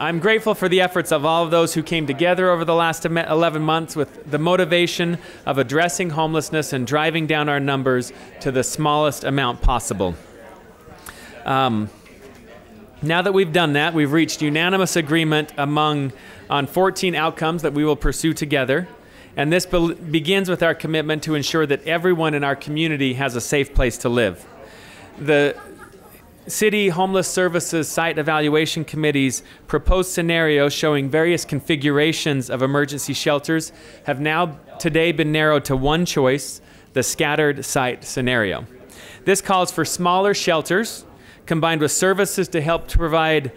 I'm grateful for the efforts of all of those who came together over the last 11 months with the motivation of addressing homelessness and driving down our numbers to the smallest amount possible. Now that we've done that, we've reached unanimous agreement on 14 outcomes that we will pursue together. And this begins with our commitment to ensure that everyone in our community has a safe place to live. The City Homeless Services Site Evaluation Committee's proposed scenarios showing various configurations of emergency shelters have now today been narrowed to one choice, the scattered site scenario. This calls for smaller shelters combined with services to provide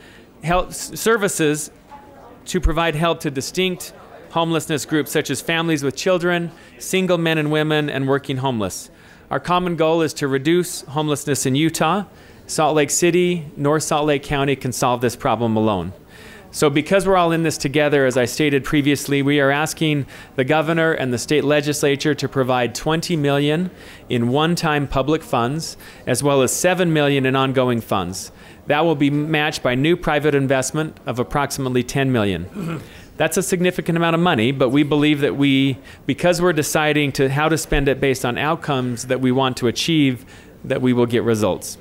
help to distinct homelessness groups such as families with children, single men and women, and working homeless. Our common goal is to reduce homelessness in Utah. Salt Lake City, North Salt Lake County can solve this problem alone. So because we're all in this together, as I stated previously, we are asking the governor and the state legislature to provide $20 million in one-time public funds, as well as $7 million in ongoing funds. That will be matched by new private investment of approximately $10 million. That's a significant amount of money, but we believe that because we're deciding how to spend it based on outcomes that we want to achieve, that we will get results.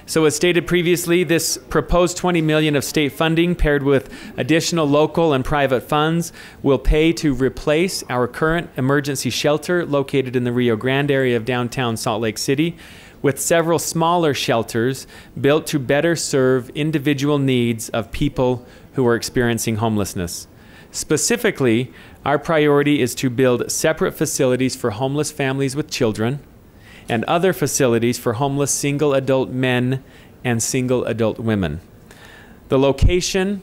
So as stated previously, this proposed $20 million of state funding paired with additional local and private funds will pay to replace our current emergency shelter located in the Rio Grande area of downtown Salt Lake City with several smaller shelters built to better serve individual needs of people who are experiencing homelessness. Specifically, our priority is to build separate facilities for homeless families with children and other facilities for homeless single adult men and single adult women. The location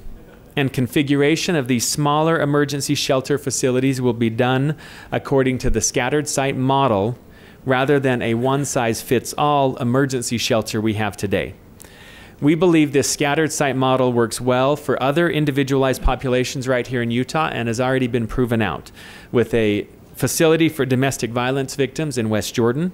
and configuration of these smaller emergency shelter facilities will be done according to the scattered site model rather than a one-size-fits-all emergency shelter we have today. We believe this scattered site model works well for other individualized populations right here in Utah and has already been proven out with a facility for domestic violence victims in West Jordan,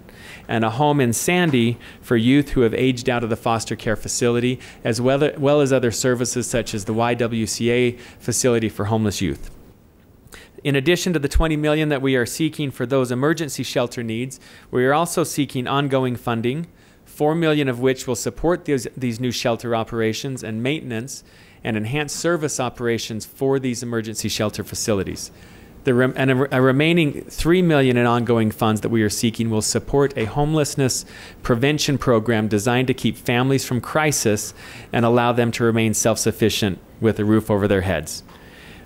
and a home in Sandy for youth who have aged out of the foster care facility, as well as other services such as the YWCA facility for homeless youth. In addition to the $20 million that we are seeking for those emergency shelter needs, we are also seeking ongoing funding, $4 million of which will support these new shelter operations and maintenance and enhanced service operations for these emergency shelter facilities. A remaining $3 million in ongoing funds that we are seeking will support a homelessness prevention program designed to keep families from crisis and allow them to remain self-sufficient with a roof over their heads.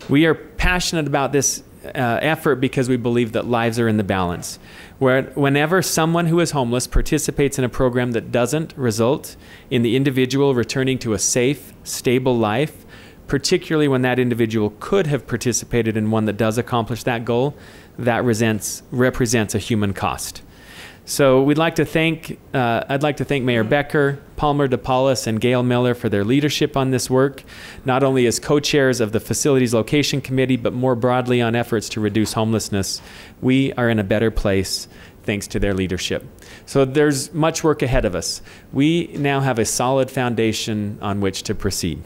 We are passionate about this effort because we believe that lives are in the balance. Whenever someone who is homeless participates in a program that doesn't result in the individual returning to a safe, stable life, particularly when that individual could have participated in one that does accomplish that goal, that represents a human cost. So I'd like to thank Mayor Becker, Palmer DePaulis, and Gail Miller for their leadership on this work, not only as co-chairs of the Facilities Location Committee, but more broadly on efforts to reduce homelessness. We are in a better place thanks to their leadership. So there's much work ahead of us. We now have a solid foundation on which to proceed.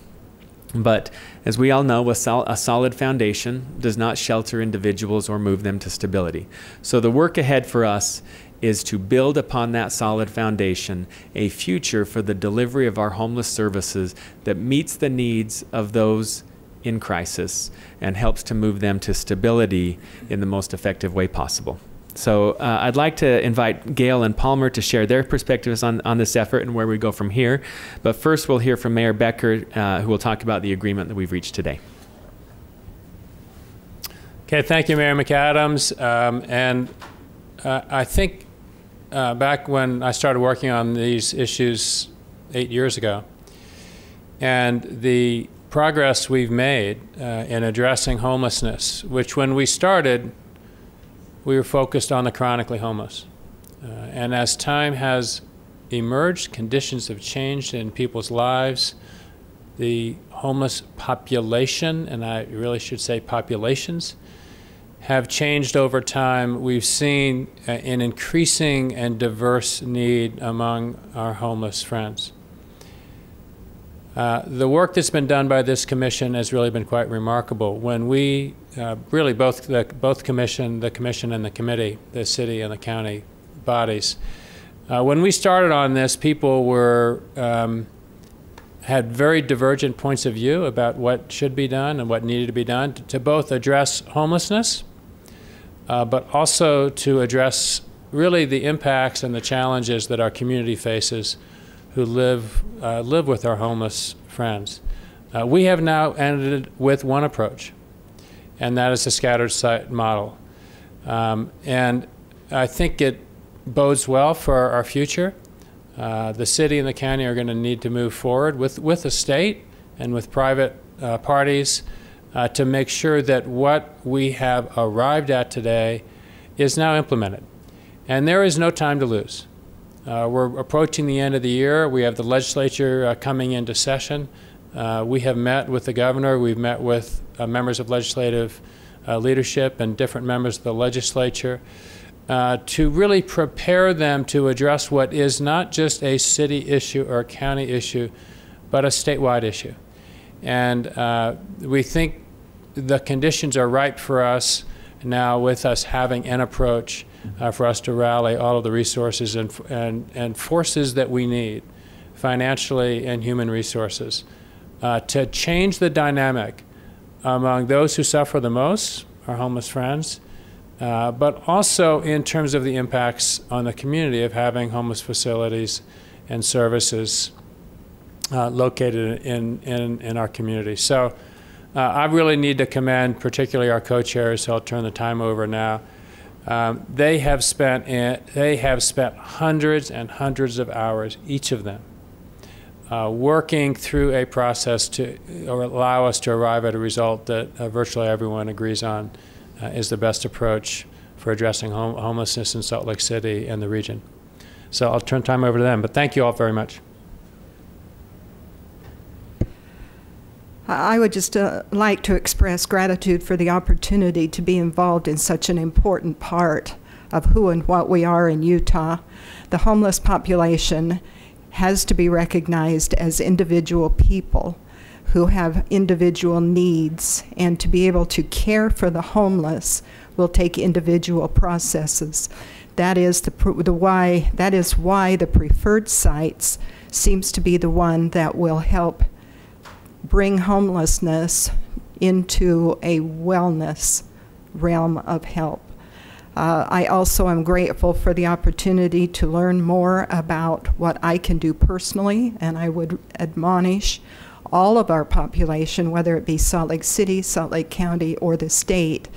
But as we all know, a solid foundation does not shelter individuals or move them to stability. So the work ahead for us is to build upon that solid foundation a future for the delivery of our homeless services that meets the needs of those in crisis and helps to move them to stability in the most effective way possible. So I'd like to invite Gail and Palmer to share their perspectives on this effort and where we go from here. But first we'll hear from Mayor Becker, who will talk about the agreement that we've reached today. Okay, thank you, Mayor McAdams. I think back when I started working on these issues 8 years ago, and the progress we've made in addressing homelessness, which when we started, we were focused on the chronically homeless. And as time has emerged, conditions have changed in people's lives. The homeless population, and I really should say populations, have changed over time. We've seen an increasing and diverse need among our homeless friends. The work that's been done by this commission has really been quite remarkable. When we, really both the commission and the committee, the city and the county bodies, when we started on this, people were had very divergent points of view about what should be done and what needed to be done to both address homelessness, but also to address really the impacts and the challenges that our community faces who live with our homeless friends. We have now ended with one approach, and that is the scattered site model. And I think it bodes well for our future. The city and the county are going to need to move forward with the state and with private parties to make sure that what we have arrived at today is now implemented. And there is no time to lose. We're approaching the end of the year. We have the legislature coming into session. We have met with the governor. We've met with members of legislative leadership and different members of the legislature to really prepare them to address what is not just a city issue or a county issue, but a statewide issue. And we think the conditions are ripe for us now, with us having an approach for us to rally all of the resources and forces that we need, financially and human resources, to change the dynamic among those who suffer the most, our homeless friends, but also in terms of the impacts on the community of having homeless facilities and services located in our community. So I really need to commend particularly our co-chairs, so I'll turn the time over now. They have spent hundreds and hundreds of hours, each of them, working through a process to allow us to arrive at a result that virtually everyone agrees on is the best approach for addressing homelessness in Salt Lake City and the region. So I'll turn time over to them, but thank you all very much. I would just like to express gratitude for the opportunity to be involved in such an important part of who and what we are in Utah. The homeless population has to be recognized as individual people who have individual needs, and to be able to care for the homeless will take individual processes. That is why the preferred sites seems to be the one that will help bring homelessness into a wellness realm of help. I also am grateful for the opportunity to learn more about what I can do personally, and I would admonish all of our population, whether it be Salt Lake City, Salt Lake County, or the state,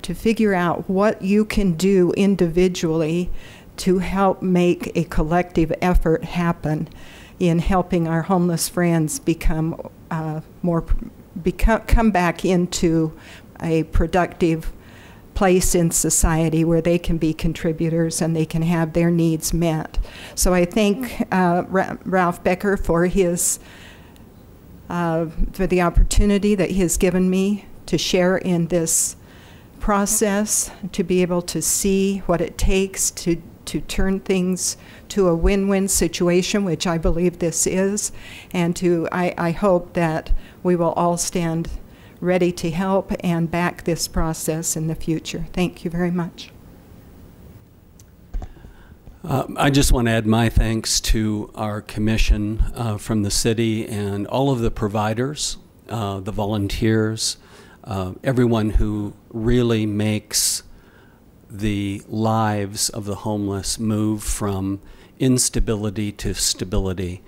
to figure out what you can do individually to help make a collective effort happen in helping our homeless friends come back into a productive place in society where they can be contributors and they can have their needs met. So I thank Ralph Becker for the opportunity that he has given me to share in this process, to be able to see what it takes to turn things to a win-win situation, which I believe this is, and I hope that we will all stand ready to help and back this process in the future. Thank you very much. I just want to add my thanks to our commission from the city and all of the providers, the volunteers, everyone who really makes the lives of the homeless move from instability to stability.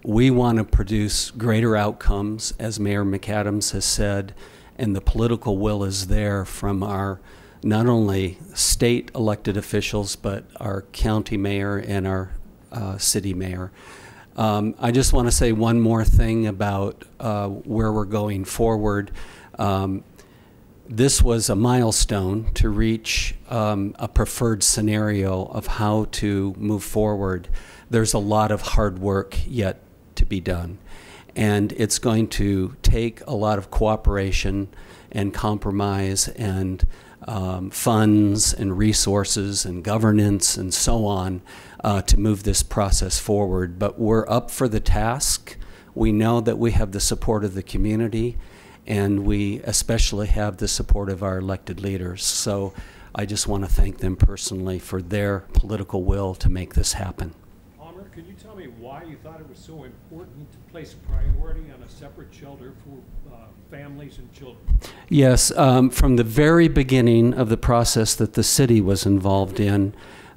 We want to produce greater outcomes, as Mayor McAdams has said, and the political will is there from our not only state elected officials, but our county mayor and our city mayor. I just want to say one more thing about where we're going forward. This was a milestone to reach a preferred scenario of how to move forward. There's a lot of hard work yet to be done, and it's going to take a lot of cooperation and compromise and funds and resources and governance and so on to move this process forward. But we're up for the task. We know that we have the support of the community, and we especially have the support of our elected leaders. So I just want to thank them personally for their political will to make this happen. Palmer, could you tell me why you thought it was so important to place priority on a separate shelter for families and children? Yes, from the very beginning of the process that the city was involved in,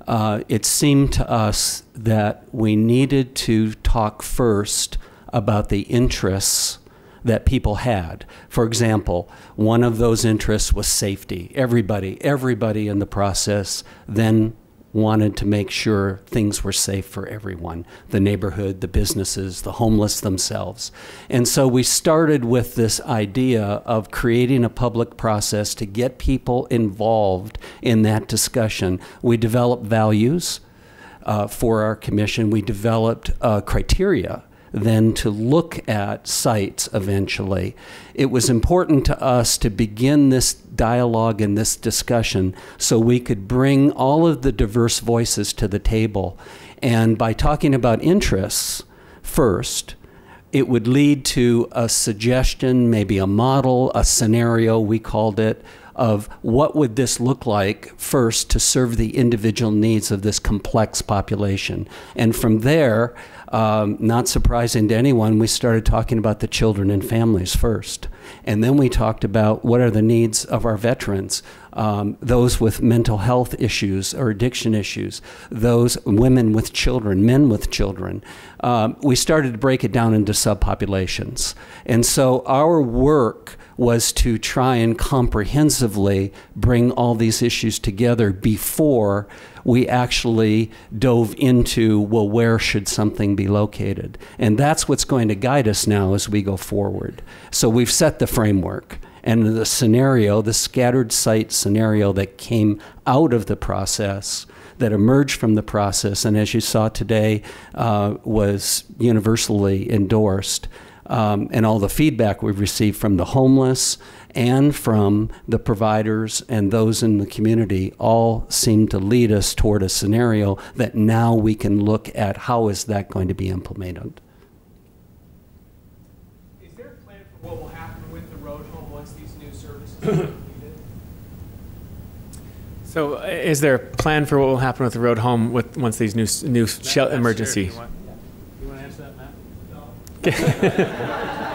it seemed to us that we needed to talk first about the interests that people had. For example, one of those interests was safety. Everybody in the process then wanted to make sure things were safe for everyone, the neighborhood, the businesses, the homeless themselves. And so we started with this idea of creating a public process to get people involved in that discussion. We developed values for our commission. We developed criteria then to look at sites eventually. It was important to us to begin this dialogue and this discussion so we could bring all of the diverse voices to the table. And by talking about interests first, it would lead to a suggestion, maybe a model, a scenario, we called it, of what would this look like first to serve the individual needs of this complex population. And from there, not surprising to anyone, we started talking about the children and families first. And then we talked about what are the needs of our veterans, those with mental health issues or addiction issues, those women with children, men with children. We started to break it down into subpopulations. And so our work was to try and comprehensively bring all these issues together before we actually dove into, well, where should something be located? And that's what's going to guide us now as we go forward. So we've set the framework. And the scenario, the scattered site scenario that came out of the process, that emerged from the process, and as you saw today, was universally endorsed. And all the feedback we've received from the homeless and from the providers and those in the community all seem to lead us toward a scenario that now we can look at how is that going to be implemented. Is there a plan for what will happen with the road home once these new services are completed? So is there a plan for what will happen with the road home once these new emergency? You want to answer that,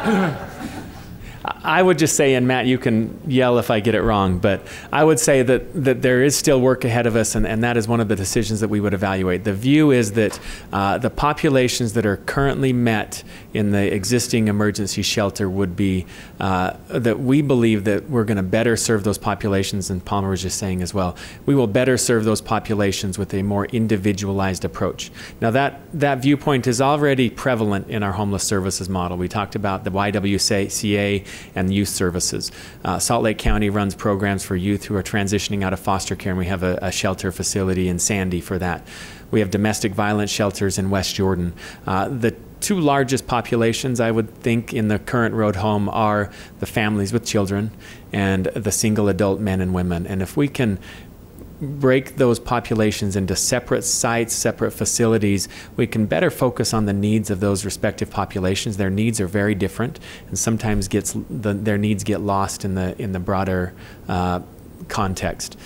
Matt? I would just say, and Matt, you can yell if I get it wrong, but I would say that there is still work ahead of us, and that is one of the decisions that we would evaluate. The view is that the populations that are currently met in the existing emergency shelter would be, that we believe that we're going to better serve those populations, and Palmer was just saying as well, we will better serve those populations with a more individualized approach. Now that viewpoint is already prevalent in our homeless services model. We talked about the YWCA and youth services. Salt Lake County runs programs for youth who are transitioning out of foster care, and we have a shelter facility in Sandy for that. We have domestic violence shelters in West Jordan. The two largest populations, I would think, in the current road home are the families with children and the single adult men and women. And if we can break those populations into separate sites, separate facilities, we can better focus on the needs of those respective populations. Their needs are very different, and sometimes their needs get lost in the broader context.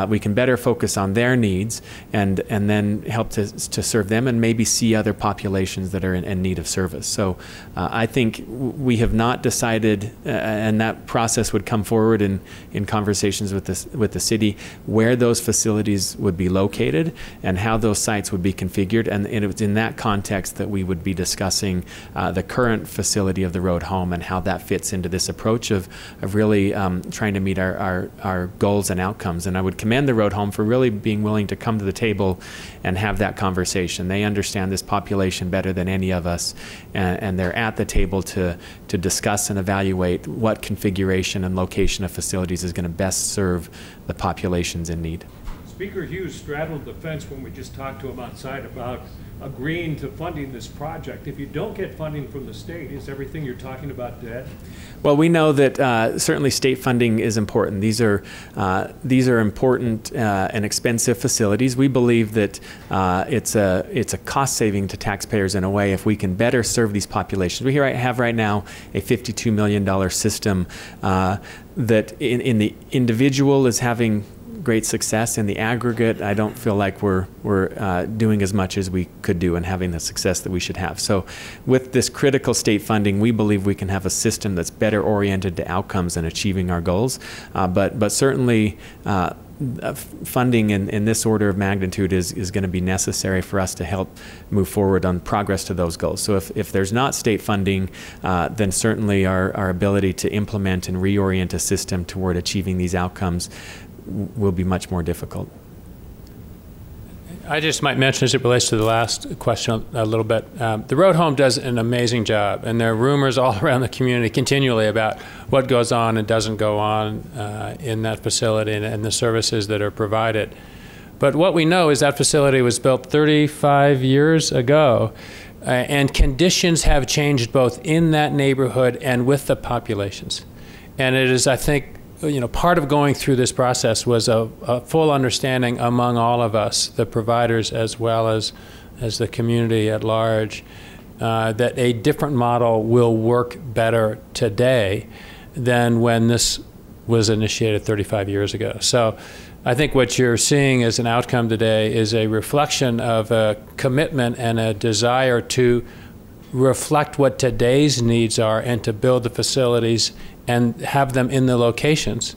We can better focus on their needs and then help to serve them, and maybe see other populations that are in need of service. So I think we have not decided, and that process would come forward in conversations with the city, where those facilities would be located and how those sites would be configured. And it was in that context that we would be discussing the current facility of the road home and how that fits into this approach of really trying to meet our goals and outcomes. And I would commend the road home for really being willing to come to the table and have that conversation. They understand this population better than any of us, and they're at the table to discuss and evaluate what configuration and location of facilities is going to best serve the populations in need. Speaker Hughes straddled the fence when we just talked to him outside about agreeing to funding this project. If you don't get funding from the state, is everything you're talking about dead? Well, we know that certainly state funding is important. These are important and expensive facilities. We believe that it's a cost saving to taxpayers in a way if we can better serve these populations. We have right now a $52 million system that in the individual is having great success. In the aggregate, I don't feel like we're doing as much as we could do and having the success that we should have. So with this critical state funding, we believe we can have a system that's better oriented to outcomes and achieving our goals. But certainly funding in this order of magnitude is going to be necessary for us to help move forward on progress to those goals. So if there's not state funding, then certainly our ability to implement and reorient a system toward achieving these outcomes will be much more difficult. I just might mention as it relates to the last question a little bit. The Road Home does an amazing job, and there are rumors all around the community continually about what goes on and doesn't go on in that facility and the services that are provided. But what we know is that facility was built 35 years ago, and conditions have changed both in that neighborhood and with the populations. And it is, I think, part of going through this process was a full understanding among all of us, the providers as well as the community at large, that a different model will work better today than when this was initiated 35 years ago. So I think what you're seeing as an outcome today is a reflection of a commitment and a desire to reflect what today's needs are and to build the facilities and have them in the locations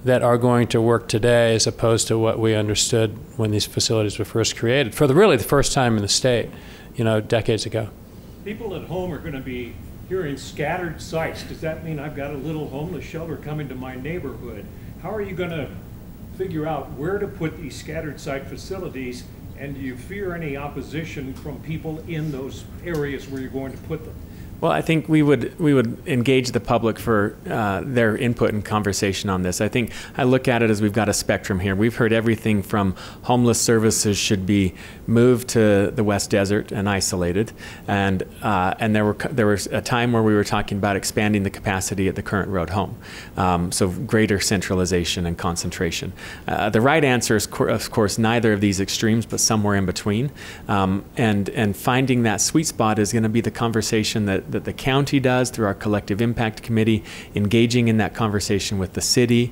that are going to work today, as opposed to what we understood when these facilities were first created for really the first time in the state, decades ago. People at home are going to be hearing scattered sites. Does that mean I've got a little homeless shelter coming to my neighborhood? How are you going to figure out where to put these scattered site facilities? And do you fear any opposition from people in those areas where you're going to put them? Well, I think we would engage the public for their input and conversation on this. I think I look at it as we've got a spectrum here. We've heard everything from homeless services should be moved to the West Desert and isolated, and there was a time where we were talking about expanding the capacity at the current Road Home, so greater centralization and concentration. The right answer is, of course, neither of these extremes, but somewhere in between, and finding that sweet spot is going to be the conversation that the county does through our collective impact committee, engaging in that conversation with the city.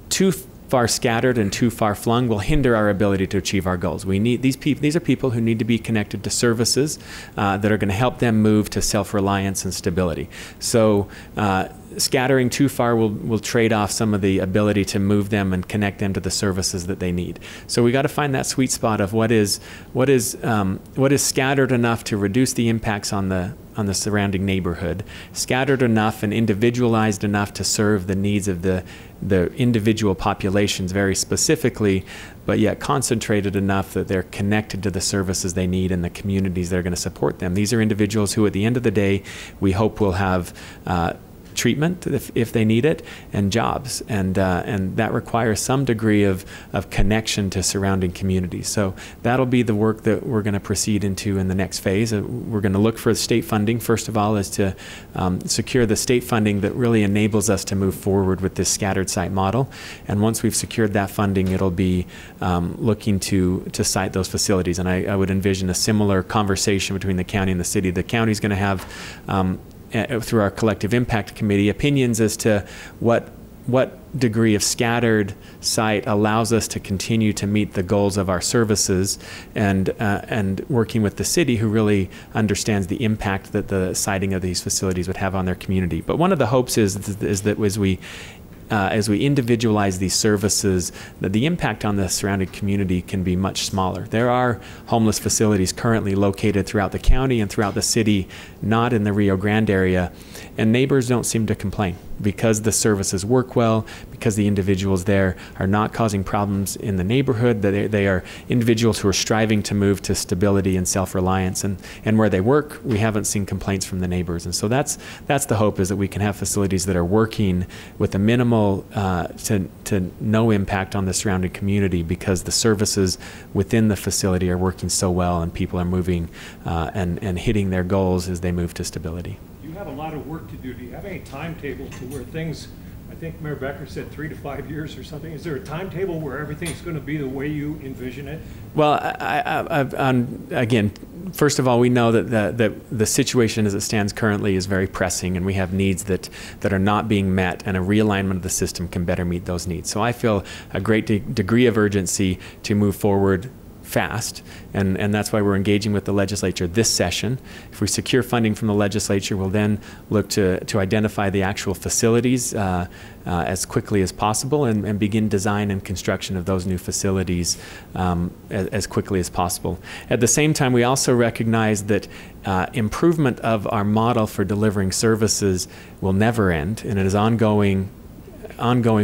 Too far scattered and too far flung will hinder our ability to achieve our goals. We need these people. These are people who need to be connected to services that are going to help them move to self-reliance and stability. So scattering too far will trade off some of the ability to move them and connect them to the services that they need. So we got to find that sweet spot of what is scattered enough to reduce the impacts on the surrounding neighborhood, scattered enough and individualized enough to serve the needs of the individual populations very specifically, but yet concentrated enough that they're connected to the services they need and the communities that are going to support them. These are individuals who, at the end of the day, we hope will have treatment if they need it, and jobs, and that requires some degree of connection to surrounding communities. So that'll be the work that we're going to proceed into in the next phase. We're going to look for state funding. First of all, is to secure the state funding that really enables us to move forward with this scattered site model. And once we've secured that funding, it'll be looking to site those facilities. And I would envision a similar conversation between the county and the city. The county's going to have through our collective impact committee, opinions as to what degree of scattered site allows us to continue to meet the goals of our services, and working with the city, who really understands the impact that the siting of these facilities would have on their community. But one of the hopes is that as we individualize these services, that the impact on the surrounding community can be much smaller. There are homeless facilities currently located throughout the county and throughout the city, not in the Rio Grande area, and neighbors don't seem to complain because the services work well, because the individuals there are not causing problems in the neighborhood, that they are individuals who are striving to move to stability and self-reliance, and where they work, we haven't seen complaints from the neighbors. And so that's the hope, is that we can have facilities that are working with a minimal to no impact on the surrounding community, because the services within the facility are working so well and people are moving and hitting their goals as they move to stability. You have a lot of work to do. Do you have any timetable to where things, I think Mayor Becker said 3 to 5 years or something. Is there a timetable where everything's going to be the way you envision it? Well, again, first of all, we know that the situation as it stands currently is very pressing, and we have needs that are not being met, and a realignment of the system can better meet those needs. So I feel a great degree of urgency to move forward fast, and that's why we're engaging with the legislature this session. If we secure funding from the legislature, we'll then look to identify the actual facilities as quickly as possible, and begin design and construction of those new facilities as quickly as possible. At the same time, we also recognize that improvement of our model for delivering services will never end, and it is ongoing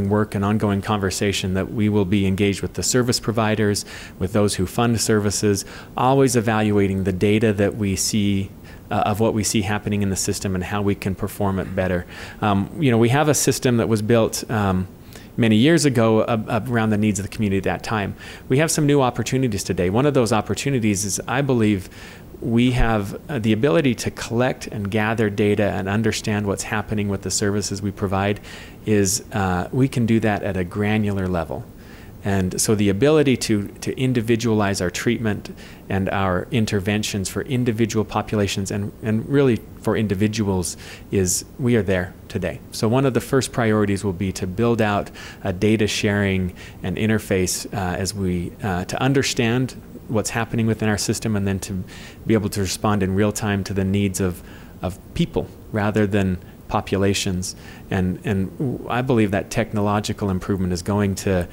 work and ongoing conversation that we will be engaged with the service providers, with those who fund services, always evaluating the data that we see of what we see happening in the system and how we can perform it better. We have a system that was built many years ago around the needs of the community at that time. We have some new opportunities today. One of those opportunities is, I believe, we have the ability to collect and gather data and understand what's happening with the services we provide. We can do that at a granular level. And so the ability to individualize our treatment and our interventions for individual populations and really for individuals we are there today. So one of the first priorities will be to build out a data sharing and interface to understand what's happening within our system, and then to be able to respond in real time to the needs of people rather than populations. And I believe that technological improvement is going to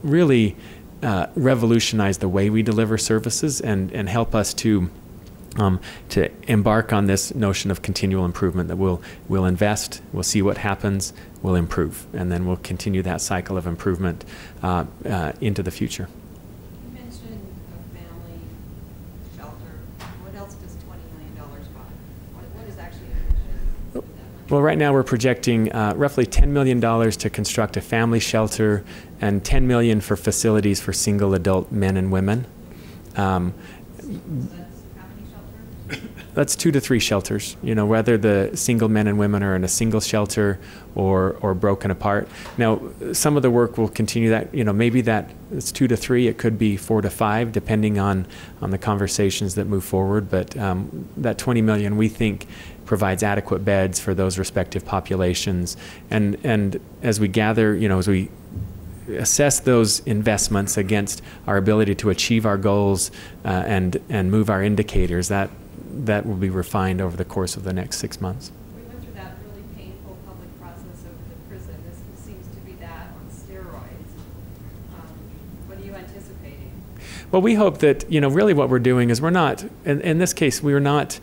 really revolutionize the way we deliver services and help us to embark on this notion of continual improvement, that we'll invest, we'll see what happens, we'll improve, and then we'll continue that cycle of improvement into the future. Well, right now we're projecting roughly $10 million to construct a family shelter and $10 million for facilities for single adult men and women. So that's how many shelters? That's 2 to 3 shelters, whether the single men and women are in a single shelter or broken apart. Now, some of the work will continue that, maybe it's 2 to 3, it could be 4 to 5, depending on the conversations that move forward. But that $20 million, we think, provides adequate beds for those respective populations. And as we gather, as we assess those investments against our ability to achieve our goals and move our indicators, that will be refined over the course of the next 6 months. We went through that really painful public process over the prison. This seems to be that on steroids. What are you anticipating? Well, we hope that, really what we're doing is we're not, in this case, we're not,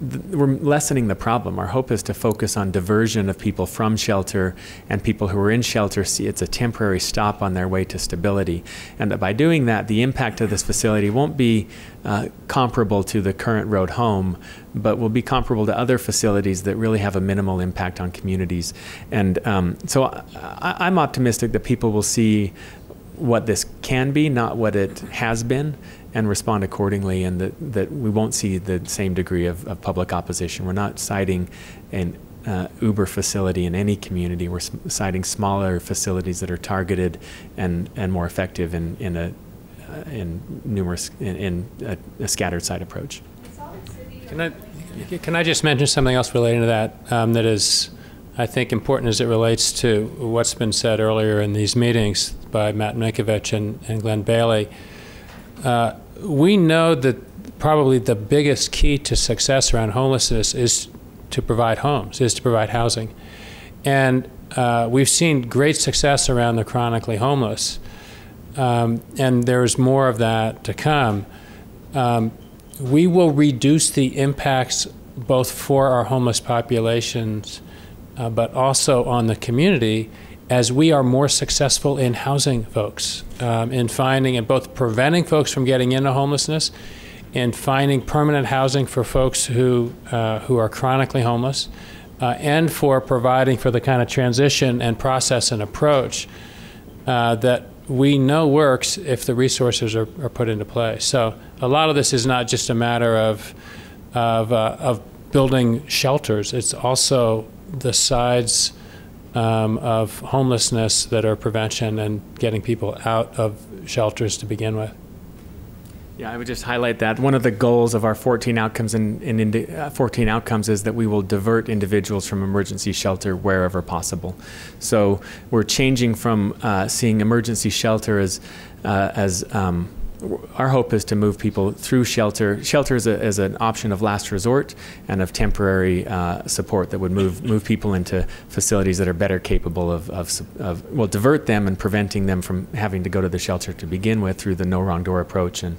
we're lessening the problem. Our hope is to focus on diversion of people from shelter, and people who are in shelter see it's a temporary stop on their way to stability. And that by doing that, the impact of this facility won't be comparable to the current road home, but will be comparable to other facilities that really have a minimal impact on communities. And so I'm optimistic that people will see what this can be, not what it has been, and respond accordingly, and that we won't see the same degree of public opposition. We're not citing an Uber facility in any community. We're citing smaller facilities that are targeted and more effective in a scattered site approach. Can I just mention something else relating to that that is, I think, important as it relates to what's been said earlier in these meetings by Matt Minkovich and Glenn Bailey. We know that probably the biggest key to success around homelessness is to provide homes, is to provide housing. And we've seen great success around the chronically homeless. And there's more of that to come. We will reduce the impacts both for our homeless populations, but also on the community, as we are more successful in housing folks, in finding and both preventing folks from getting into homelessness and finding permanent housing for folks who are chronically homeless, and for providing for the kind of transition and process and approach that we know works if the resources are put into place. So a lot of this is not just a matter of building shelters. It's also the sides of homelessness that are prevention and getting people out of shelters to begin with. Yeah, I would just highlight that one of the goals of our 14 outcomes 14 outcomes is that we will divert individuals from emergency shelter wherever possible. So we're changing from seeing emergency shelter as our hope is to move people through shelter. Shelter is an option of last resort and of temporary support that would move people into facilities that are better capable well, divert them and preventing them from having to go to the shelter to begin with through the no wrong door approach and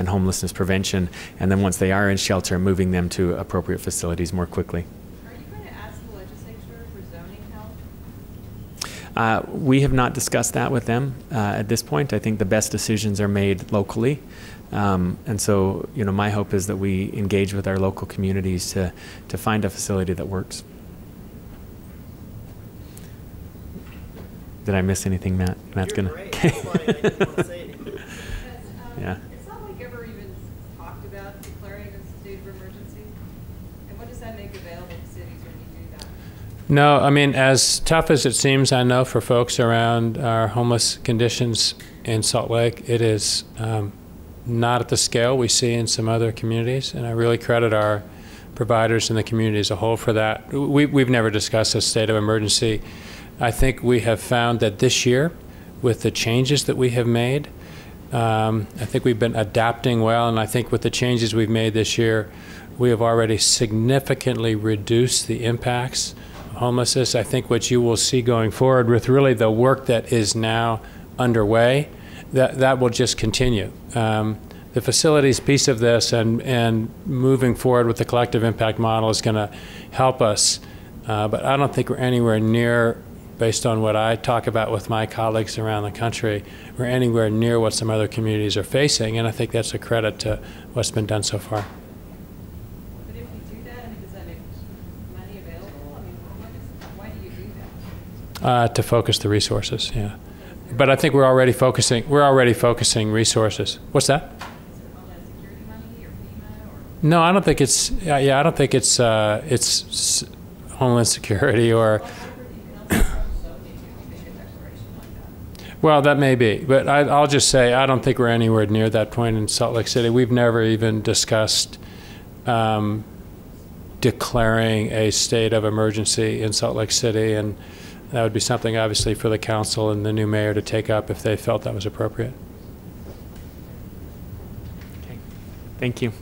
homelessness prevention. And then once they are in shelter, moving them to appropriate facilities more quickly. Are you going to ask the legislature for zoning help? We have not discussed that with them at this point. I think the best decisions are made locally. And so, my hope is that we engage with our local communities to find a facility that works. Did I miss anything, Matt? Matt's You're gonna. great. That's why I didn't want to say anything. Because, Yeah. it's not like ever even talked about declaring a state of emergency. And what does that make available to cities when you do that? No, I mean, as tough as it seems, I know, for folks around our homeless conditions in Salt Lake, it is not at the scale we see in some other communities, and I really credit our providers in the community as a whole for that. We've never discussed a state of emergency. I think we have found that this year, with the changes that we have made, I think we've been adapting well, and I think with the changes we've made this year, we have already significantly reduced the impacts of homelessness. I think what you will see going forward with really the work that is now underway, that will just continue. The facilities piece of this and moving forward with the collective impact model is going to help us, but I don't think we're anywhere near, based on what I talk about with my colleagues around the country, we're anywhere near what some other communities are facing, and I think that's a credit to what's been done so far. But if you do that, does that make money available? Why do you do that? To focus the resources, yeah. But I think we're already focusing resources. What's that? Is it Homeland Security money or FEMA or? No, I don't think it's. I don't think it's Homeland Security or. Well, that may be, but I'll just say I don't think we're anywhere near that point in Salt Lake City. We've never even discussed declaring a state of emergency in Salt Lake City, and that would be something obviously for the council and the new mayor to take up if they felt that was appropriate. Okay. Thank you.